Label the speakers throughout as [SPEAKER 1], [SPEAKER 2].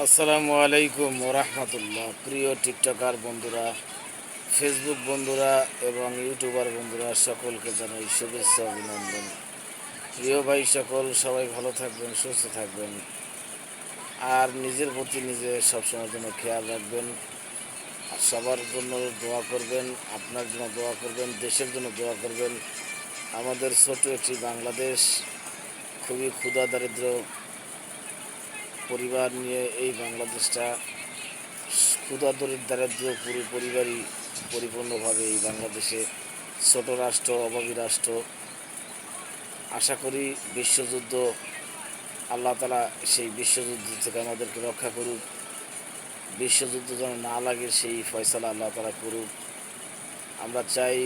[SPEAKER 1] আসসালামু আলাইকুম ওরহমতুল্লাহ। প্রিয় টিকটকার বন্ধুরা, ফেসবুক বন্ধুরা এবং ইউটিউবার বন্ধুরা, সকলকে জানাই শুভেচ্ছা অভিনন্দন। প্রিয় ভাই সকল, সবাই ভালো থাকবেন, সুস্থ থাকবেন, আর নিজের প্রতি নিজে সবসময়ের জন্য খেয়াল রাখবেন। আর সবার জন্য দোয়া করবেন, আপনার জন্য দোয়া করবেন, দেশের জন্য দোয়া করবেন। আমাদের ছোট একটি বাংলাদেশ, খুবই ক্ষুধা দারিদ্র পরিবার নিয়ে এই বাংলাদেশটা, ক্ষুধা দারিদ্র পুরো পরিবারই পরিপূর্ণভাবে এই বাংলাদেশে ছোট রাষ্ট্র, অভাবী রাষ্ট্র। আশা করি বিশ্বযুদ্ধ, আল্লাহ তালা সেই বিশ্বযুদ্ধ থেকে আমাদেরকে রক্ষা করুক। বিশ্বযুদ্ধ যেন না লাগে সেই ফয়সালা আল্লাহ তালা করুক। আমরা চাই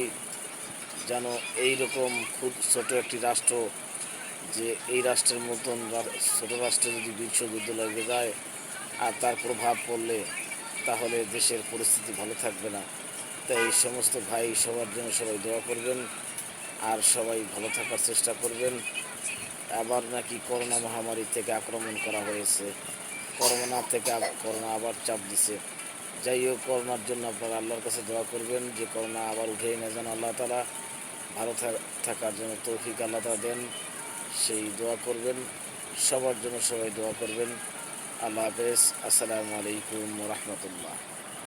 [SPEAKER 1] যেন এইরকম খুব ছোট একটি রাষ্ট্র, যে এই রাষ্ট্রের মতন ছোট রাষ্ট্রে যদি বিশ্বযুদ্ধ লেগে যায় আর তার প্রভাব পড়লে তাহলে দেশের পরিস্থিতি ভালো থাকবে না। তাই এই সমস্ত ভাই সবার জন্য সবাই দোয়া করবেন, আর সবাই ভালো থাকার চেষ্টা করবেন। আবার নাকি করোনা মহামারী থেকে আক্রমণ করা হয়েছে, করোনা আবার চাপ দিছে। যাই হোক, করোনার জন্য আপনারা আল্লাহর কাছে দোয়া করবেন যে করোনা আবার উঠেই না যেন আল্লাহ তালা ভালো থাকার জন্য তৌফিক আল্লাহ তালা দেন, সেই দোয়া করবেন। সবার জন্য সবাই দোয়া করবেন। আল্লাহ হাফেজ। আসসালামু আলাইকুম রহমতুল্লাহ।